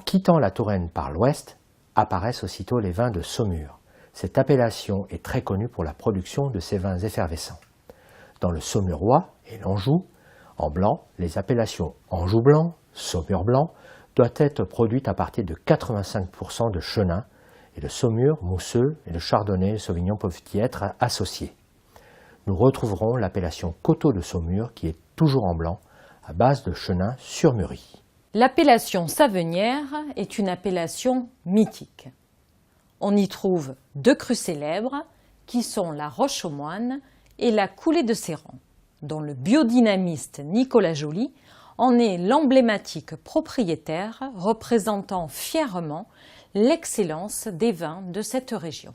quittant la Touraine par l'ouest, apparaissent aussitôt les vins de Saumur. Cette appellation est très connue pour la production de ces vins effervescents. Dans le Saumurois et l'Anjou, en blanc, les appellations Anjou blanc, Saumur blanc doivent être produites à partir de 85% de chenin, et le Saumur mousseux et le Chardonnay et le Sauvignon peuvent y être associés. Nous retrouverons l'appellation Coteaux de Saumur qui est toujours en blanc, à base de chenin surmûri. L'appellation savenière est une appellation mythique. On y trouve deux crus célèbres qui sont la Roche aux Moines et la Coulée de Céran, dont le biodynamiste Nicolas Joly en est l'emblématique propriétaire représentant fièrement l'excellence des vins de cette région.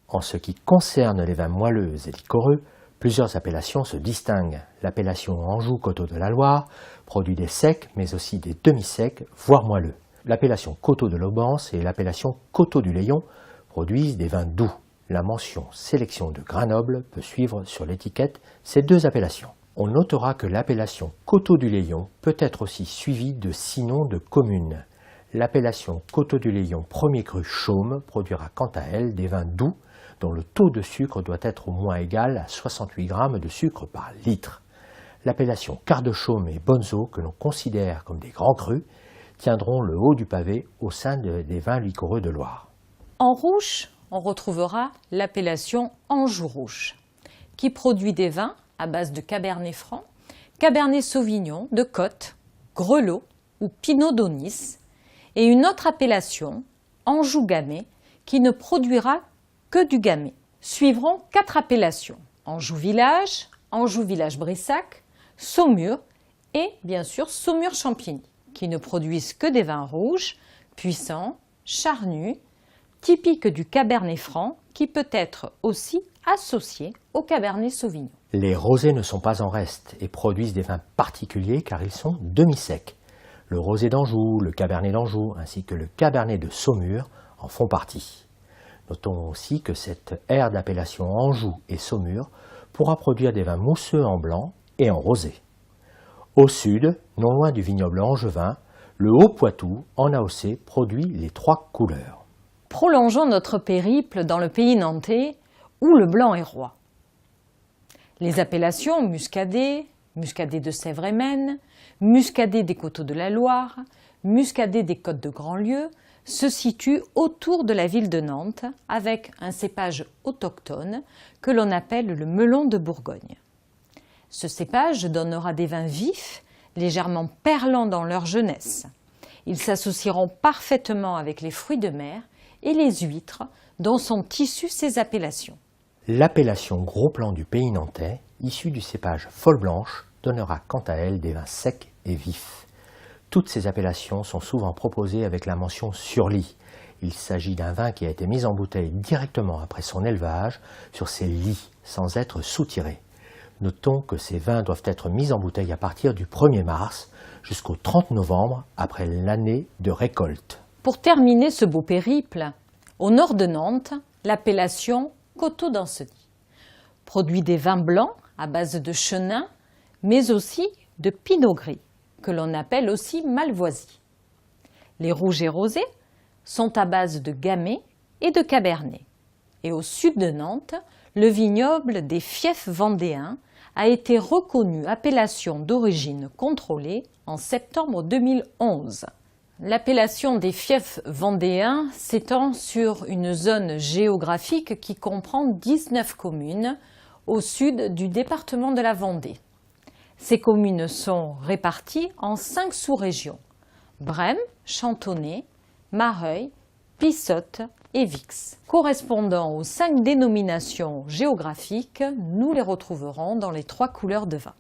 En ce qui concerne les vins moelleux et liquoreux, plusieurs appellations se distinguent. L'appellation Anjou-Coteaux de la Loire produit des secs, mais aussi des demi-secs, voire moelleux. L'appellation Coteaux de l'Aubance et l'appellation Coteaux du Layon produisent des vins doux. La mention sélection de grains nobles peut suivre sur l'étiquette ces deux appellations. On notera que l'appellation Coteaux du Layon peut être aussi suivie de 6 noms de communes. L'appellation Coteaux du Layon premier cru Chaume produira quant à elle des vins doux dont le taux de sucre doit être au moins égal à 68 g de sucre par litre. L'appellation Quart de Chaume et Bonzo, que l'on considère comme des grands crus, tiendront le haut du pavé au sein des vins liquoreux de Loire. En rouge, on retrouvera l'appellation Anjou rouge, qui produit des vins à base de Cabernet Franc, Cabernet Sauvignon, de Côte, Grelot ou Pinot d'Aunis, et une autre appellation, Anjou Gamay, qui ne produira que du Gamay. Suivront 4 appellations, Anjou Village, Anjou Village Brissac, Saumur et bien sûr Saumur Champigny, qui ne produisent que des vins rouges, puissants, charnus, typiques du Cabernet Franc, qui peut être aussi associé au Cabernet Sauvignon. Les rosés ne sont pas en reste et produisent des vins particuliers car ils sont demi-secs. Le rosé d'Anjou, le Cabernet d'Anjou ainsi que le Cabernet de Saumur en font partie. Notons aussi que cette aire d'appellation Anjou et Saumur pourra produire des vins mousseux en blanc et en rosé. Au sud, non loin du vignoble angevin, le Haut-Poitou, en AOC, produit les 3 couleurs. Prolongeons notre périple dans le pays nantais, où le blanc est roi. Les appellations Muscadet, Muscadet de Sèvres et Maine, Muscadet des Coteaux de la Loire, Muscadet des Côtes de Grandlieu se situent autour de la ville de Nantes avec un cépage autochtone que l'on appelle le melon de Bourgogne. Ce cépage donnera des vins vifs, légèrement perlants dans leur jeunesse. Ils s'associeront parfaitement avec les fruits de mer et les huîtres dont sont issues ces appellations. L'appellation Gros Plan du pays nantais, issue du cépage Folle Blanche, donnera quant à elle des vins secs et vifs. Toutes ces appellations sont souvent proposées avec la mention sur-lit. Il s'agit d'un vin qui a été mis en bouteille directement après son élevage sur ses lits, sans être soutiré. Notons que ces vins doivent être mis en bouteille à partir du 1er mars jusqu'au 30 novembre après l'année de récolte. Pour terminer ce beau périple, au nord de Nantes, l'appellation Coteaux d'Ancenis produit des vins blancs à base de chenin, mais aussi de pinot gris, que l'on appelle aussi malvoisie. Les rouges et rosés sont à base de gamay et de cabernet. Et au sud de Nantes, le vignoble des fiefs vendéens a été reconnu appellation d'origine contrôlée en septembre 2011. L'appellation des fiefs vendéens s'étend sur une zone géographique qui comprend 19 communes au sud du département de la Vendée. Ces communes sont réparties en 5 sous-régions: Brême, Chantonnay, Mareuil, Pissotte et Vix. Correspondant aux 5 dénominations géographiques, nous les retrouverons dans les 3 couleurs de vin.